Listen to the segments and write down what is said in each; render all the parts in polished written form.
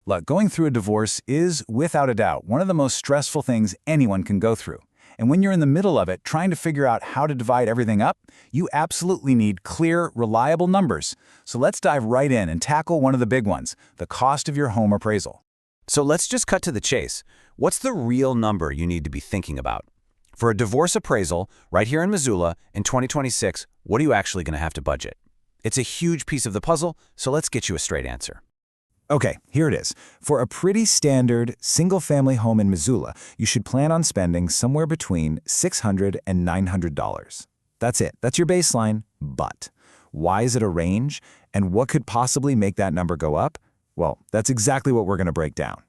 Look, going through a divorce is, without a doubt, one of the most stressful things anyone can go through. And when you're in the middle of it, trying to figure out how to divide everything up, you absolutely need clear, reliable numbers. So let's dive right in and tackle one of the big ones, the cost of your home appraisal. So let's just cut to the chase. What's the real number you need to be thinking about? For a divorce appraisal, right here in Missoula, in 2026, what are you actually going to have to budget? It's a huge piece of the puzzle, so let's get you a straight answer. Okay, here it is. For a pretty standard single-family home in Missoula, you should plan on spending somewhere between $600 and $900. That's it. That's your baseline. But why is it a range? And what could possibly make that number go up? Well, that's exactly what we're going to break down.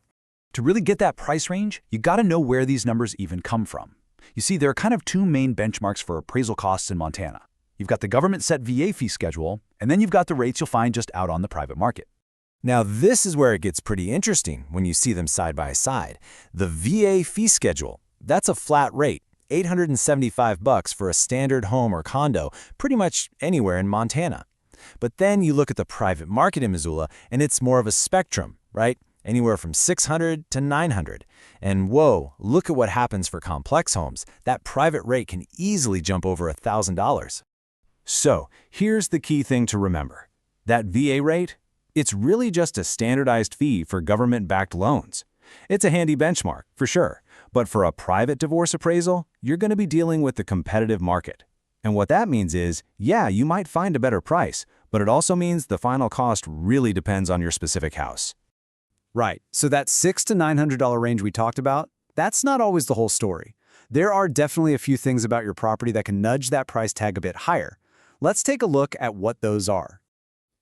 To really get that price range, you got to know where these numbers even come from. You see, there are kind of two main benchmarks for appraisal costs in Montana. You've got the government-set VA fee schedule, and then you've got the rates you'll find just out on the private market. Now, this is where it gets pretty interesting when you see them side by side. The VA fee schedule, that's a flat rate, $875 for a standard home or condo, pretty much anywhere in Montana. But then you look at the private market in Missoula, and it's more of a spectrum, right? Anywhere from $600 to $900. And whoa, look at what happens for complex homes. That private rate can easily jump over $1,000. So, here's the key thing to remember. That VA rate? It's really just a standardized fee for government-backed loans. It's a handy benchmark, for sure, but for a private divorce appraisal, you're going to be dealing with the competitive market. And what that means is, yeah, you might find a better price, but it also means the final cost really depends on your specific house. Right, so that $600 to $900 range we talked about, that's not always the whole story. There are definitely a few things about your property that can nudge that price tag a bit higher. Let's take a look at what those are.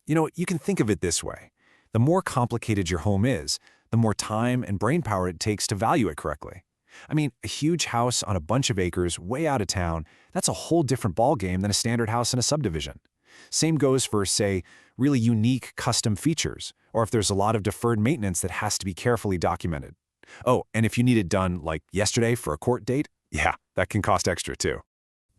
You know, you can think of it this way. The more complicated your home is, the more time and brainpower it takes to value it correctly. I mean, a huge house on a bunch of acres way out of town, that's a whole different ballgame than a standard house in a subdivision. Same goes for, say, really unique custom features, or if there's a lot of deferred maintenance that has to be carefully documented. Oh, and if you need it done like yesterday for a court date, yeah, that can cost extra too.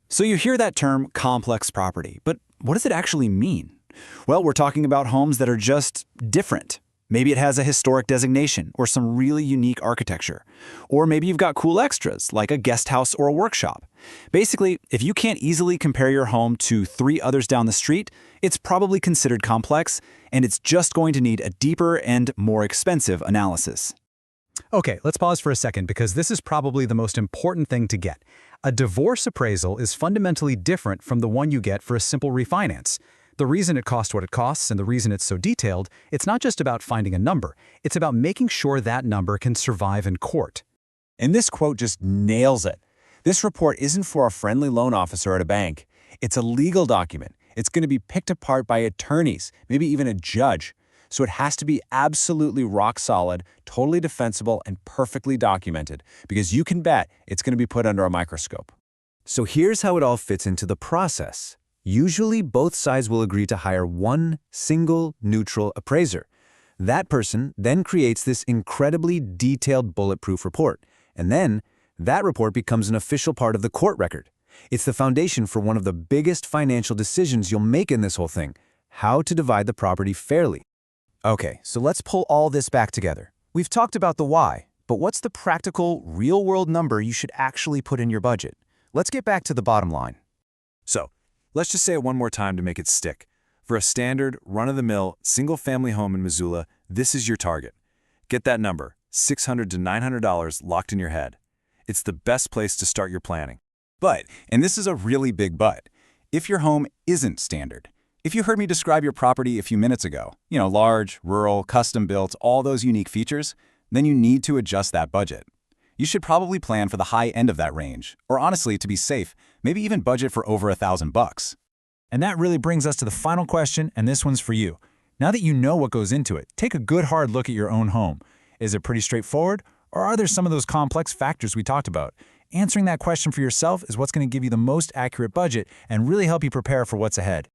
So you hear that term complex property, but what does it actually mean? Well, we're talking about homes that are just different. Maybe it has a historic designation or some really unique architecture. Or maybe you've got cool extras like a guest house or a workshop. Basically, if you can't easily compare your home to 3 others down the street, it's probably considered complex, and it's just going to need a deeper and more expensive analysis. Okay, let's pause for a second because this is probably the most important thing to get. A divorce appraisal is fundamentally different from the one you get for a simple refinance. The reason it costs what it costs and the reason it's so detailed, it's not just about finding a number. It's about making sure that number can survive in court. And this quote just nails it. This report isn't for a friendly loan officer at a bank. It's a legal document. It's going to be picked apart by attorneys, maybe even a judge. So it has to be absolutely rock solid, totally defensible, and perfectly documented, because you can bet it's going to be put under a microscope. So here's how it all fits into the process. Usually, both sides will agree to hire one single neutral appraiser. That person then creates this incredibly detailed bulletproof report, and then that report becomes an official part of the court record. It's the foundation for one of the biggest financial decisions you'll make in this whole thing: how to divide the property fairly. Okay, so let's pull all this back together. We've talked about the why, but what's the practical, real-world number you should actually put in your budget? Let's get back to the bottom line. So, let's just say it one more time to make it stick. For a standard, run-of-the-mill, single-family home in Missoula, this is your target. Get that number, $600 to $900, locked in your head. It's the best place to start your planning. But, and this is a really big but, if your home isn't standard. If you heard me describe your property a few minutes ago, large, rural, custom-built, all those unique features, then you need to adjust that budget. You should probably plan for the high end of that range, or honestly, to be safe, maybe even budget for over $1,000. And that really brings us to the final question, and this one's for you. Now that you know what goes into it, take a good hard look at your own home. Is it pretty straightforward, or are there some of those complex factors we talked about? Answering that question for yourself is what's going to give you the most accurate budget and really help you prepare for what's ahead.